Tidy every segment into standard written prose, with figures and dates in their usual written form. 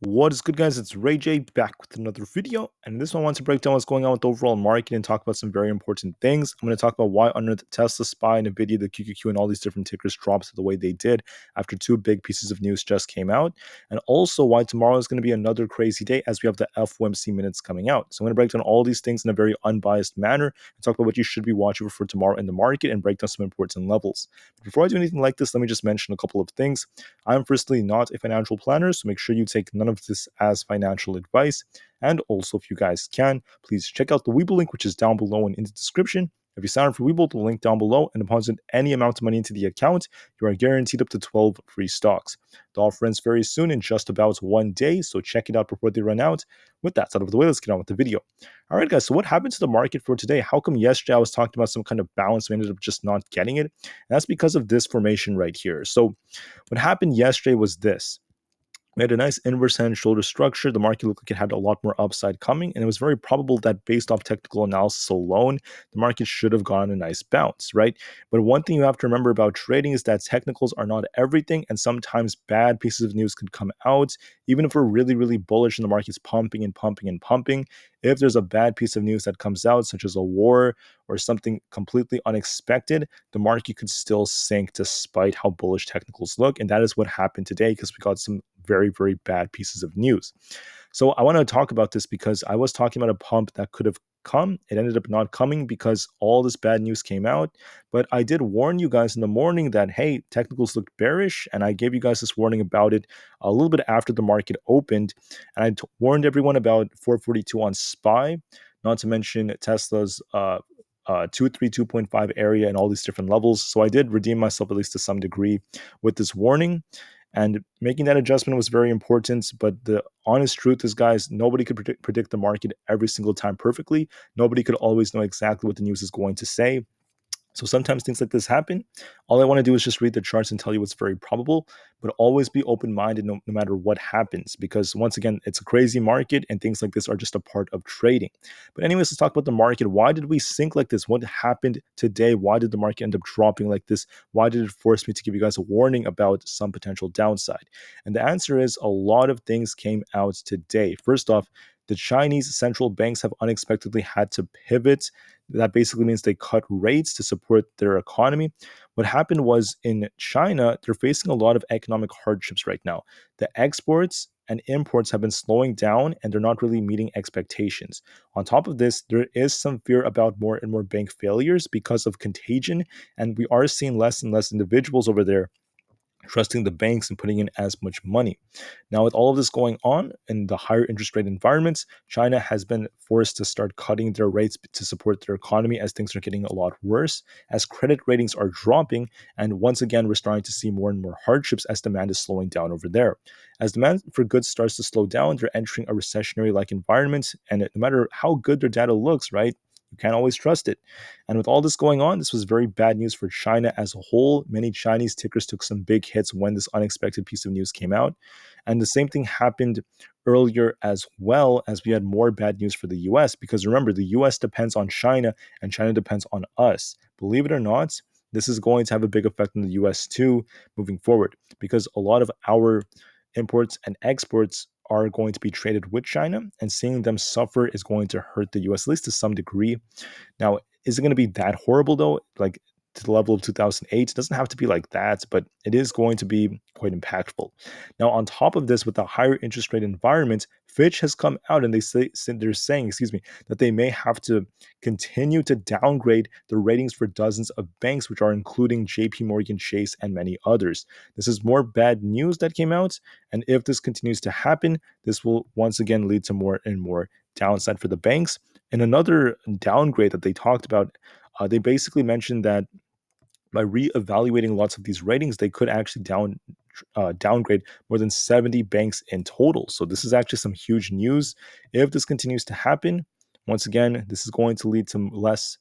What is good, guys? It's Rey-Jay back with another video, and in this one I want to break down what's going on with the overall market and talk about some very important things. I'm going to talk about why on earth Tesla, SPY, Nvda, the QQQ, and all these different tickers dropped the way they did after two big pieces of news just came out, and also why tomorrow is going to be another crazy day as we have the FOMC minutes coming out. So I'm going to break down all these things in a very unbiased manner and talk about what you should be watching for tomorrow in the market and break down some important levels. But before I do anything like this, let me just mention a couple of things. I'm firstly not a financial planner, so make sure you take none of this as financial advice. And also, if you guys can, please check out the Webull link, which is down below and in the description. If you sign up for Webull, the link down below, and deposit any amount of money into the account, you are guaranteed up to 12 free stocks. The offer ends very soon in just about 1 day, so check it out before they run out. With that out of the way, let's get on with the video. All right, guys, so what happened to the market for today? How come yesterday I was talking about some kind of balance, we ended up just not getting it? And that's because of this formation right here. So what happened yesterday was this. We had a nice inverse hand shoulder structure. The market looked like it had a lot more upside coming, and it was very probable that based off technical analysis alone, the market should have gone a nice bounce, right? But one thing you have to remember about trading is that technicals are not everything, and sometimes bad pieces of news can come out. Even if we're really, really bullish and the market's pumping and pumping and pumping, if there's a bad piece of news that comes out, such as a war or something completely unexpected, the market could still sink despite how bullish technicals look. And that is what happened today because we got some very, very bad pieces of news. So I want to talk about this because I was talking about a pump that could have come. It ended up not coming because all this bad news came out. But I did warn you guys in the morning that, hey, technicals looked bearish. And I gave you guys this warning about it a little bit after the market opened. And I warned everyone about 442 on SPY, not to mention Tesla's 232.5 area and all these different levels. So I did redeem myself at least to some degree with this warning. And making that adjustment was very important. But the honest truth is, guys, nobody could predict the market every single time perfectly. Nobody could always know exactly what the news is going to say. So sometimes things like this happen. All I want to do is just read the charts and tell you what's very probable, but always be open-minded no matter what happens, because once again, it's a crazy market and things like this are just a part of trading. But anyways, let's talk about the market. Why did we sink like this? What happened today? Why did the market end up dropping like this? Why did it force me to give you guys a warning about some potential downside? And the answer is a lot of things came out today. First off, the Chinese central banks have unexpectedly had to pivot. That basically means they cut rates to support their economy. What happened was in China, they're facing a lot of economic hardships right now. The exports and imports have been slowing down and they're not really meeting expectations. On top of this, there is some fear about more and more bank failures because of contagion, and we are seeing less and less individuals over there trusting the banks and putting in as much money. Now, with all of this going on in the higher interest rate environments, China has been forced to start cutting their rates to support their economy as things are getting a lot worse, as credit ratings are dropping, and once again, we're starting to see more and more hardships as demand is slowing down over there. As demand for goods starts to slow down, they're entering a recessionary-like environment, and no matter how good their data looks, right, you can't always trust it. And with all this going on, this was very bad news for China as a whole. Many Chinese tickers took some big hits when this unexpected piece of news came out. And the same thing happened earlier as well, as we had more bad news for the US, because remember, the US depends on China and China depends on us. Believe it or not, this is going to have a big effect on the US too moving forward, because a lot of our imports and exports are going to be traded with China, and seeing them suffer is going to hurt the US, at least to some degree. Now, is it going to be that horrible though? Like to the level of 2008? It doesn't have to be like that, but it is going to be quite impactful. Now, on top of this, with the higher interest rate environment, Fitch has come out and they're saying, that they may have to continue to downgrade the ratings for dozens of banks, which are including JP Morgan Chase and many others. This is more bad news that came out, and if this continues to happen, this will once again lead to more and more downside for the banks. And another downgrade that they talked about, they basically mentioned that by reevaluating lots of these ratings, they could actually downgrade more than 70 banks in total. So this is actually some huge news. If this continues to happen, once again, this is going to lead to less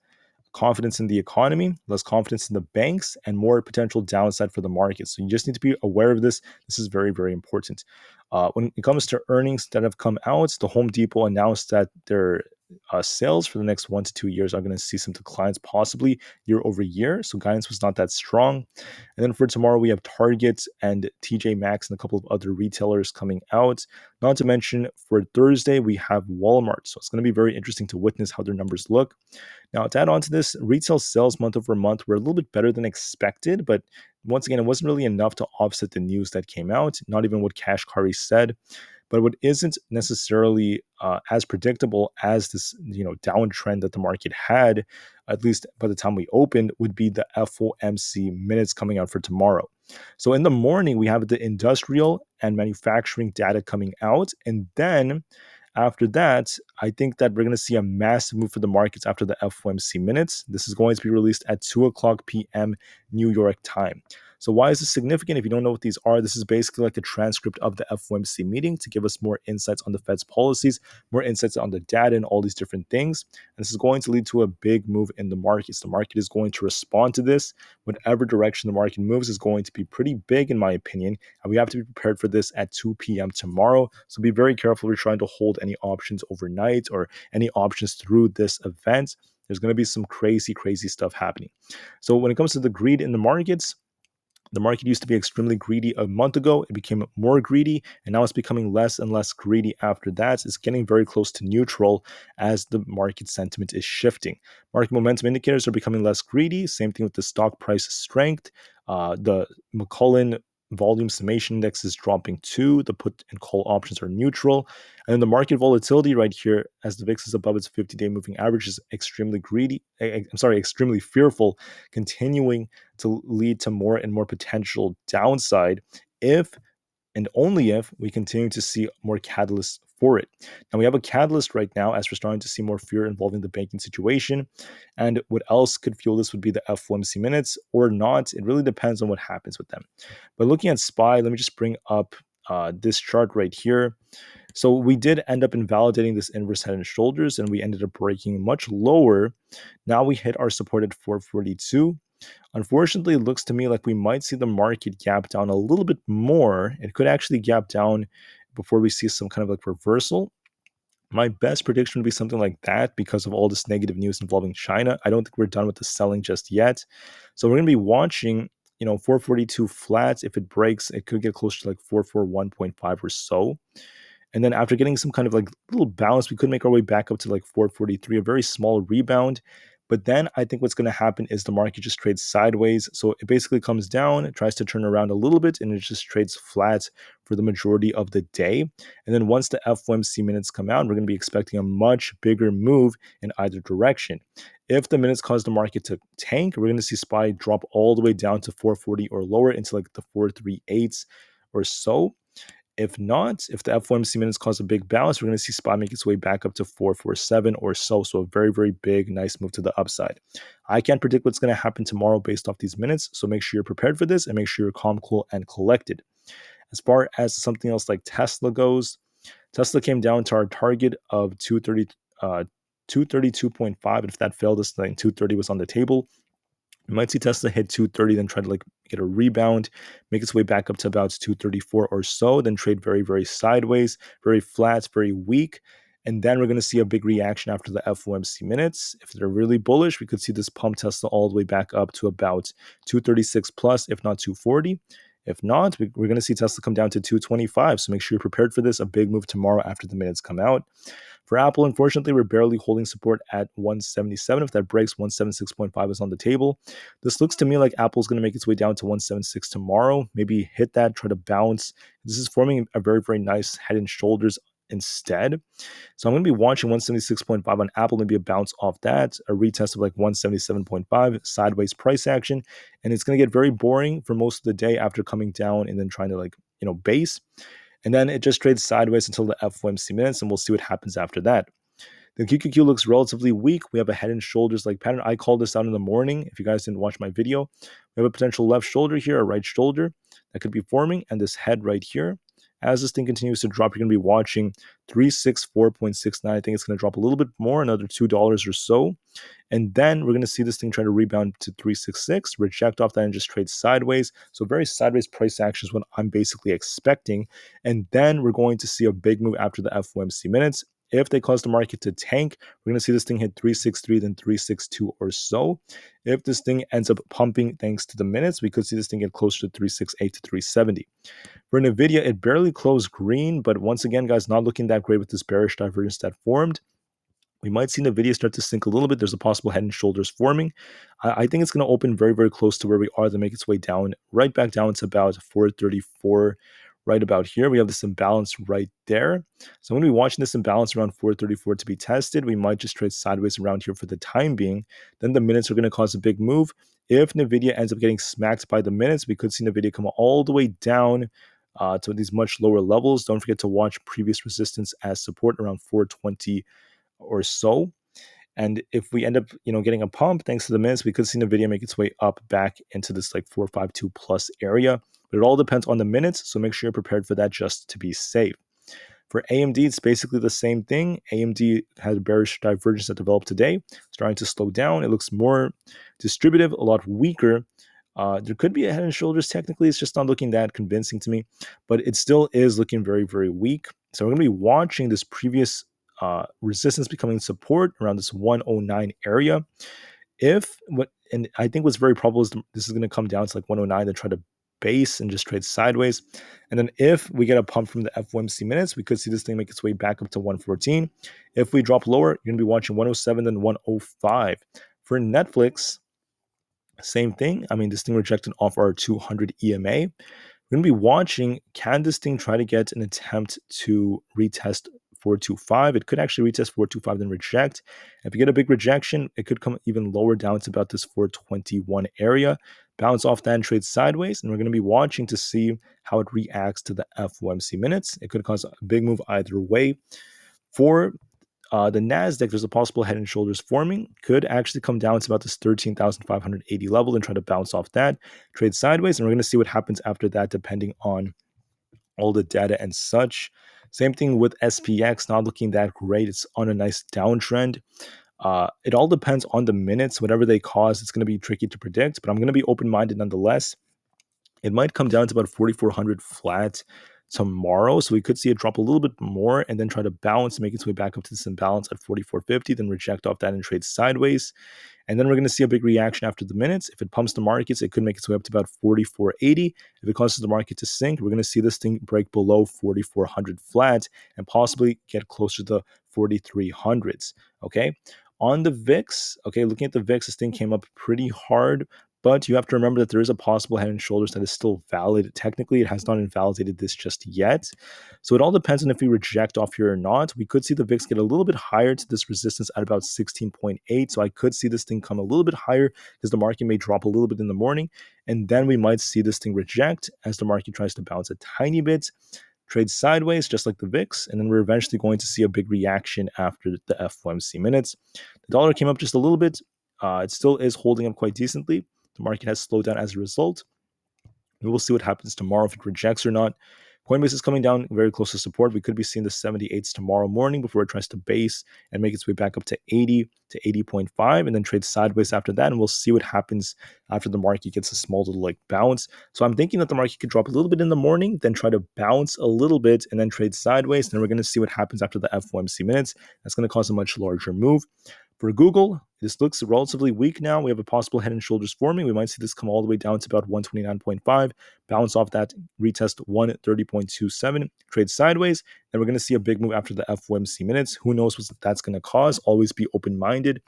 confidence in the economy, less confidence in the banks, and more potential downside for the market. So you just need to be aware of this. This is very, very important. When it comes to earnings that have come out, the Home Depot announced that sales for the next 1 to 2 years are going to see some declines, possibly year over year. So guidance was not that strong. And then for tomorrow, we have Target and TJ Maxx and a couple of other retailers coming out. Not to mention for Thursday, we have Walmart. So it's going to be very interesting to witness how their numbers look. Now, to add on to this, retail sales month over month were a little bit better than expected, but once again, it wasn't really enough to offset the news that came out, not even what Kashkari said. But what isn't necessarily as predictable as this, downtrend that the market had, at least by the time we opened, would be the FOMC minutes coming out for tomorrow. So in the morning, we have the industrial and manufacturing data coming out, and then after that, I think that we're going to see a massive move for the markets after the FOMC minutes. This is going to be released at 2 o'clock p.m. New York time. So why is this significant? If you don't know what these are, this is basically like a transcript of the FOMC meeting to give us more insights on the Fed's policies, more insights on the data and all these different things. And this is going to lead to a big move in the markets. The market is going to respond to this. Whatever direction the market moves is going to be pretty big, in my opinion. And we have to be prepared for this at 2 p.m. tomorrow. So be very careful if you're trying to hold any options overnight or any options through this event. There's going to be some crazy, crazy stuff happening. So when it comes to the greed in the markets, the market used to be extremely greedy a month ago. It became more greedy, and now it's becoming less and less greedy after that. It's getting very close to neutral as the market sentiment is shifting. Market momentum indicators are becoming less greedy. Same thing with the stock price strength. The McCullen volume summation index is dropping too. The put and call options are neutral. And then the market volatility right here, as the VIX is above its 50-day moving average, is extremely extremely fearful, continuing to lead to more and more potential downside if and only if we continue to see more catalysts for it. Now, we have a catalyst right now as we're starting to see more fear involving the banking situation. And what else could fuel this would be the FOMC minutes or not. It really depends on what happens with them. But looking at SPY, let me just bring up this chart right here. So we did end up invalidating this inverse head and shoulders, and we ended up breaking much lower. Now we hit our support at 442. Unfortunately, it looks to me like we might see the market gap down a little bit more. It could actually gap down before we see some kind of like reversal. My best prediction would be something like that because of all this negative news involving China. I don't think we're done with the selling just yet. So we're going to be watching, 442 flats. If it breaks, it could get close to like 441.5 or so. And then after getting some kind of like little bounce, we could make our way back up to like 443, a very small rebound. But then I think what's going to happen is the market just trades sideways. So it basically comes down, it tries to turn around a little bit, and it just trades flat for the majority of the day. And then once the FOMC minutes come out, we're going to be expecting a much bigger move in either direction. If the minutes cause the market to tank, we're going to see SPY drop all the way down to 440 or lower into like the 438s or so. If not, if the FOMC minutes cause a big bounce, we're going to see SPY make its way back up to 447 or so. So a very, very big, nice move to the upside. I can't predict what's going to happen tomorrow based off these minutes. So make sure you're prepared for this and make sure you're calm, cool, and collected. As far as something else like Tesla goes, Tesla came down to our target of 232.5. And if that failed us, then 230 was on the table. We might see Tesla hit 230, then try to like get a rebound, make its way back up to about 234 or so, then trade very, very sideways, very flat, very weak. And then we're going to see a big reaction after the FOMC minutes. If they're really bullish, we could see this pump Tesla all the way back up to about 236 plus, if not 240. If not, we're going to see Tesla come down to 225. So make sure you're prepared for this. A big move tomorrow after the minutes come out. For Aapl, unfortunately, we're barely holding support at 177. If that breaks, 176.5 is on the table. This looks to me like Apple's going to make its way down to 176 tomorrow. Maybe hit that, try to bounce. This is forming a very, very nice head and shoulders instead. So I'm going to be watching 176.5 on Aapl, maybe a bounce off that, a retest of like 177.5, sideways price action. And it's going to get very boring for most of the day after coming down and then trying to like, base. And then it just trades sideways until the FOMC minutes, and we'll see what happens after that. The QQQ looks relatively weak. We have a head and shoulders like pattern. I called this out in the morning. If you guys didn't watch my video, we have a potential left shoulder here, a right shoulder that could be forming, and this head right here. As this thing continues to drop, you're going to be watching 364.69. I think it's going to drop a little bit more, another $2 or so. And then we're going to see this thing try to rebound to 366, reject off that and just trade sideways. So very sideways price action is what I'm basically expecting. And then we're going to see a big move after the FOMC minutes. If they cause the market to tank, we're going to see this thing hit 363, then 362 or so. If this thing ends up pumping thanks to the minutes, we could see this thing get closer to 368 to 370. For Nvidia, it barely closed green, but once again, guys, not looking that great with this bearish divergence that formed. We might see Nvidia start to sink a little bit. There's a possible head and shoulders forming. I think it's going to open very, very close to where we are, then make its way down, right back down to about 434, right about here. We have this imbalance right there. So I'm going to be watching this imbalance around 434 to be tested. We might just trade sideways around here for the time being. Then the minutes are going to cause a big move. If Nvidia ends up getting smacked by the minutes, we could see Nvidia come all the way down to these much lower levels. Don't forget to watch previous resistance as support around 420 or so. And if we end up, getting a pump thanks to the minutes, we could see Nvidia make its way up back into this like 452 plus area. But it all depends on the minutes, so make sure you're prepared for that just to be safe. For AMD, it's basically the same thing. AMD had a bearish divergence that developed today, starting to slow down. It looks more distributive, a lot weaker. There could be a head and shoulders. Technically, it's just not looking that convincing to me, but it still is looking very, very weak. So we're going to be watching this previous resistance becoming support around this 109 area. And I think what's very probable is this is going to come down to like 109 and try to base and just trade sideways. And then if we get a pump from the FOMC minutes, we could see this thing make its way back up to 114. If we drop lower, you're going to be watching 107 then 105. For Netflix, same thing. I mean, this thing rejected off our 200 EMA. We're going to be watching, can this thing try to get an attempt to retest 425? It could actually retest 425 then reject. If you get a big rejection, it could come even lower down to about this 421 area, bounce off that and trade sideways. And we're going to be watching to see how it reacts to the FOMC minutes. It could cause a big move either way. For the NASDAQ, there's a possible head and shoulders forming. Could actually come down to about this 13,580 level and try to bounce off that, trade sideways. And we're going to see what happens after that, depending on all the data and such. Same thing with SPX, not looking that great. It's on a nice downtrend. It all depends on the minutes. Whatever they cause, it's going to be tricky to predict, but I'm going to be open-minded nonetheless. It might come down to about 4,400 flat tomorrow, so we could see it drop a little bit more and then try to bounce, make its way back up to this imbalance at 4,450, then reject off that and trade sideways. And then we're going to see a big reaction after the minutes. If it pumps the markets, it could make its way up to about 4,480. If it causes the market to sink, we're going to see this thing break below 4,400 flat and possibly get closer to the 4,300s. Okay. On the VIX, looking at the VIX, this thing came up pretty hard, but you have to remember that there is a possible head and shoulders that is still valid. Technically, it has not invalidated this just yet. So it all depends on if we reject off here or not. We could see the VIX get a little bit higher to this resistance at about 16.8. So I could see this thing come a little bit higher because the market may drop a little bit in the morning. And then we might see this thing reject as the market tries to bounce a tiny bit, trade sideways, just like the VIX, and then we're eventually going to see a big reaction after the FOMC minutes. The dollar came up just a little bit. It still is holding up quite decently. The market has slowed down as a result. We will see what happens tomorrow, if it rejects or not. Coinbase is coming down very close to support. We could be seeing the 78s tomorrow morning before it tries to base and make its way back up to 80 to 80.5 and then trade sideways after that. And we'll see what happens after the market gets a small little bounce. So I'm thinking that the market could drop a little bit in the morning, then try to bounce a little bit and then trade sideways. Then we're going to see what happens after the FOMC minutes. That's going to cause a much larger move. For Google, this looks relatively weak now. We have a possible head and shoulders forming. We might see this come all the way down to about 129.5, bounce off that, retest 130.27, trade sideways. Then we're going to see a big move after the FOMC minutes. Who knows what that's going to cause? Always be open-minded.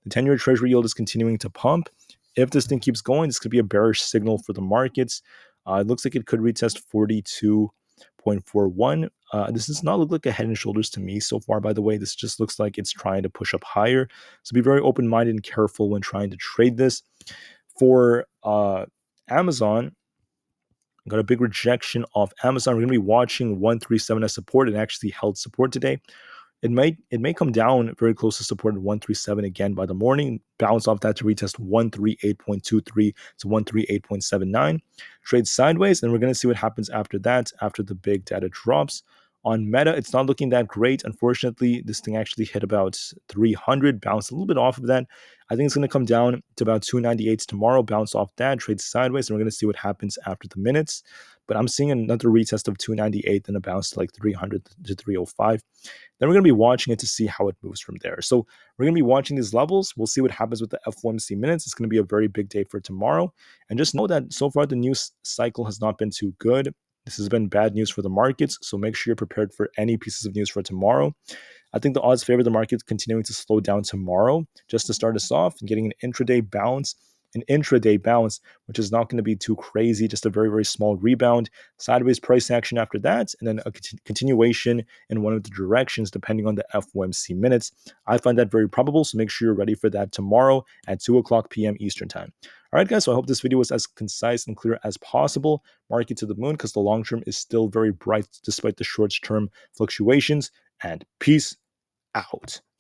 The 10-year Treasury yield is continuing to pump. If this thing keeps going, this could be a bearish signal for the markets. It looks like it could retest 42.41. This does not look like a head and shoulders to me so far, by the way. This just looks like it's trying to push up higher. So be very open-minded and careful when trying to trade this. For Amazon, got a big rejection of Amazon. We're going to be watching 137 as support. It actually held support today. It may come down very close to support at 137 again by the morning, bounce off that to retest 138.23 to 138.79, trade sideways, and we're going to see what happens after that, after the big data drops. On Meta, it's not looking that great. Unfortunately, this thing actually hit about 300, bounced a little bit off of that. I think it's going to come down to about 298 tomorrow, bounce off that, trade sideways, and we're going to see what happens after the minutes. But I'm seeing another retest of 298, then a bounce to like 300 to 305. Then we're going to be watching it to see how it moves from there. So we're going to be watching these levels. We'll see what happens with the FOMC minutes. It's going to be a very big day for tomorrow. And just know that so far the news cycle has not been too good. This has been bad news for the markets. So make sure you're prepared for any pieces of news for tomorrow. I think the odds favor the market continuing to slow down tomorrow just to start us off and getting an intraday bounce, which is not going to be too crazy, just a very, very small rebound, sideways price action after that, and then a continuation in one of the directions depending on the FOMC minutes. I find that very probable, so make sure you're ready for that tomorrow at 2 o'clock p.m. Eastern Time. All right, guys, so I hope this video was as concise and clear as possible. Market to the moon because the long term is still very bright despite the short term fluctuations. And peace out.